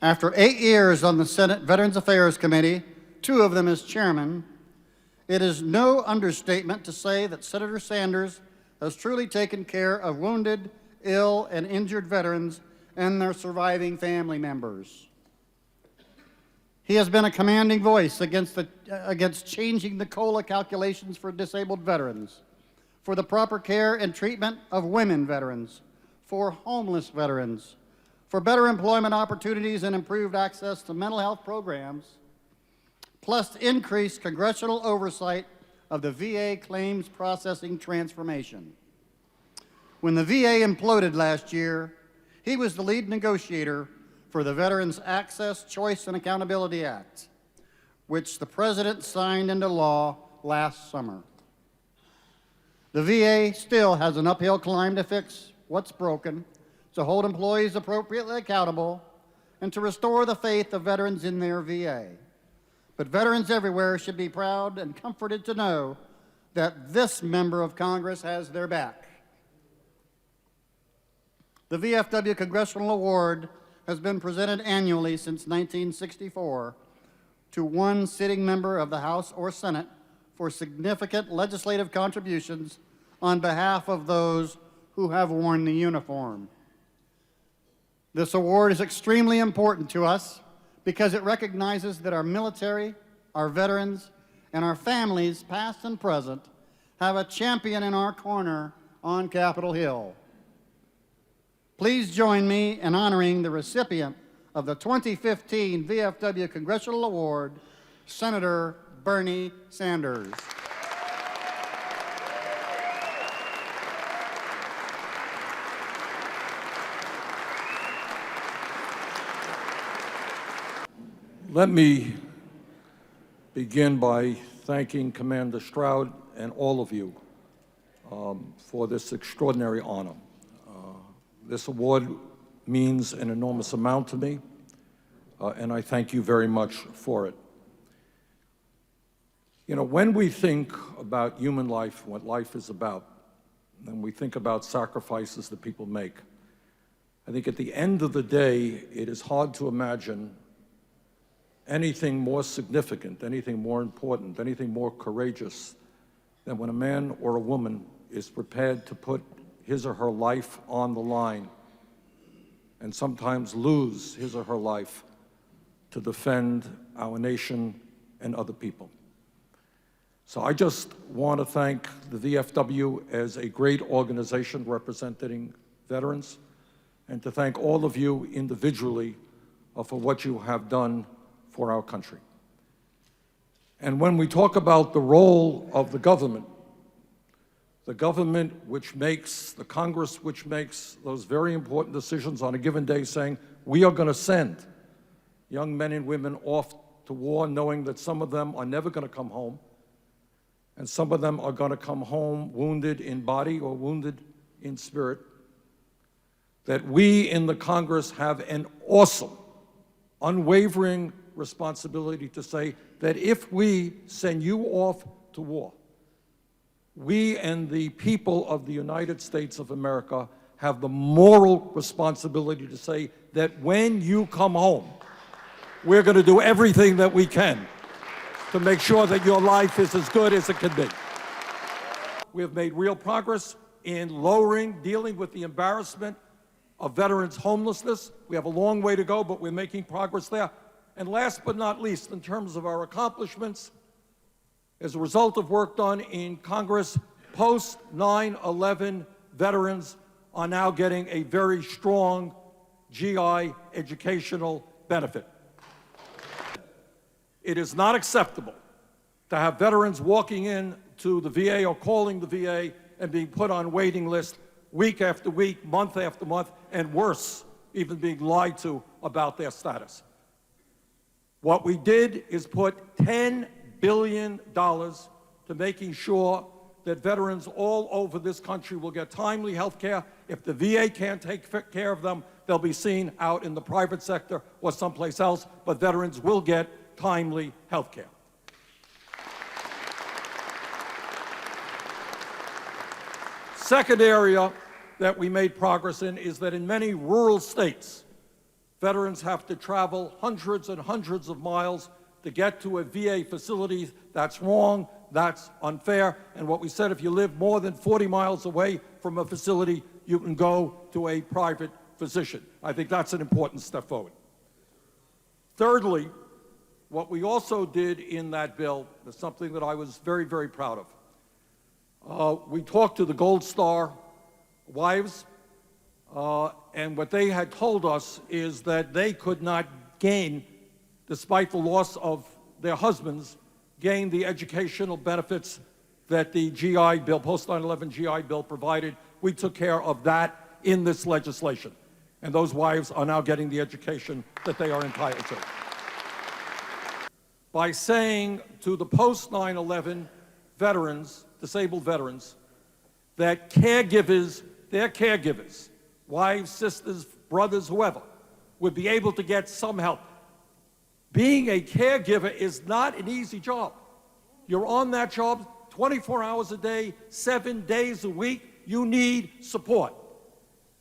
After 8 years on the Senate Veterans Affairs Committee, 2 of them as chairman, it is no understatement to say that Senator Sanders has truly taken care of wounded, ill, and injured veterans and their surviving family members. He has been a commanding voice against changing the COLA calculations for disabled veterans, for the proper care and treatment of women veterans, for homeless veterans, for better employment opportunities and improved access to mental health programs, plus increased congressional oversight of the VA claims processing transformation. When the VA imploded last year, he was the lead negotiator for the Veterans Access, Choice, and Accountability Act, which the President signed into law last summer. The VA still has an uphill climb to fix what's broken, to hold employees appropriately accountable, and to restore the faith of veterans in their VA. But veterans everywhere should be proud and comforted to know that this member of Congress has their back. The VFW Congressional Award has been presented annually since 1964 to one sitting member of the House or Senate for significant legislative contributions on behalf of those who have worn the uniform. This award is extremely important to us because it recognizes that our military, our veterans, and our families, past and present, have a champion in our corner on Capitol Hill. Please join me in honoring the recipient of the 2015 VFW Congressional Award, Senator Bernie Sanders. Let me begin by thanking Commander Stroud and all of you for this extraordinary honor. This award means an enormous amount to me, and I thank you very much for it. You know, when we think about human life, what life is about, and we think about sacrifices that people make, I think at the end of the day, it is hard to imagine anything more significant, anything more important, anything more courageous than when a man or a woman is prepared to put his or her life on the line and sometimes lose his or her life to defend our nation and other people. So I just want to thank the VFW as a great organization representing veterans, and to thank all of you individually for what you have done for our country. And when we talk about the role of the government which makes, the Congress which makes those very important decisions on a given day saying, we are going to send young men and women off to war knowing that some of them are never going to come home, and some of them are going to come home wounded in body or wounded in spirit, that we in the Congress have an awesome, unwavering responsibility to say that if we send you off to war, we and the people of the United States of America have the moral responsibility to say that when you come home, we're going to do everything that we can to make sure that your life is as good as it can be. We have made real progress in dealing with the embarrassment of veterans' homelessness. We have a long way to go, but we're making progress there. And last but not least, in terms of our accomplishments, as a result of work done in Congress, post-9/11 veterans are now getting a very strong GI educational benefit. It is not acceptable to have veterans walking in to the VA or calling the VA and being put on waiting lists week after week, month after month, and worse, even being lied to about their status. What we did is put $10 billion to making sure that veterans all over this country will get timely health care. If the VA can't take care of them, they'll be seen out in the private sector or someplace else, but veterans will get timely health care. Second area that we made progress in is that in many rural states, Veterans have to travel hundreds and hundreds of miles to get to a VA facility. That's wrong, that's unfair, and what we said, if you live more than 40 miles away from a facility, you can go to a private physician. I think that's an important step forward. Thirdly, what we also did in that bill is something that I was very, very proud of. We talked to the Gold Star wives, and what they had told us is that they could not gain, despite the loss of their husbands, gain the educational benefits that the GI Bill, post-9/11 GI Bill provided. We took care of that in this legislation, and those wives are now getting the education that they are entitled to. By saying to the post-9/11 veterans, disabled veterans, that caregivers, their caregivers, wives, sisters, brothers, whoever, would be able to get some help. Being a caregiver is not an easy job. You're on that job 24 hours a day, 7 days a week. You need support.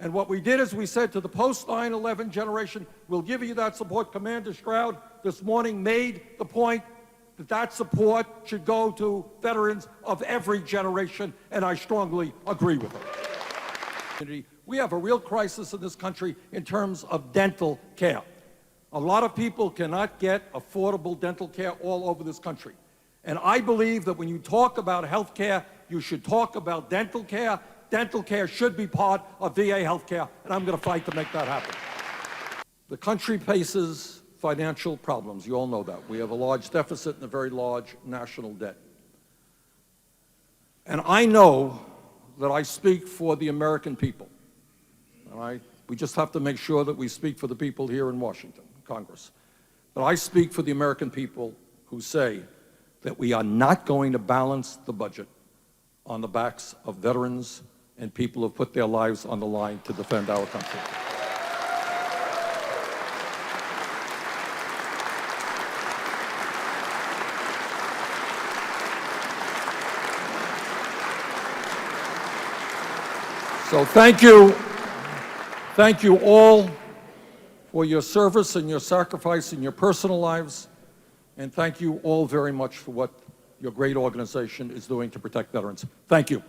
And what we did is we said to the post-9/11 generation, we'll give you that support. Commander Stroud this morning made the point that that support should go to veterans of every generation, and I strongly agree with her. We have a real crisis in this country in terms of dental care. A lot of people cannot get affordable dental care all over this country. And I believe that when you talk about health care, you should talk about dental care. Dental care should be part of VA health care, and I'm going to fight to make that happen. The country faces financial problems. You all know that. We have a large deficit and a very large national debt. And I know that I speak for the American people. We just have to make sure that we speak for the people here in Washington, Congress. But I speak for the American people who say that we are not going to balance the budget on the backs of veterans and people who have put their lives on the line to defend our country. So thank you all for your service and your sacrifice in your personal lives, and thank you all very much for what your great organization is doing to protect veterans. Thank you.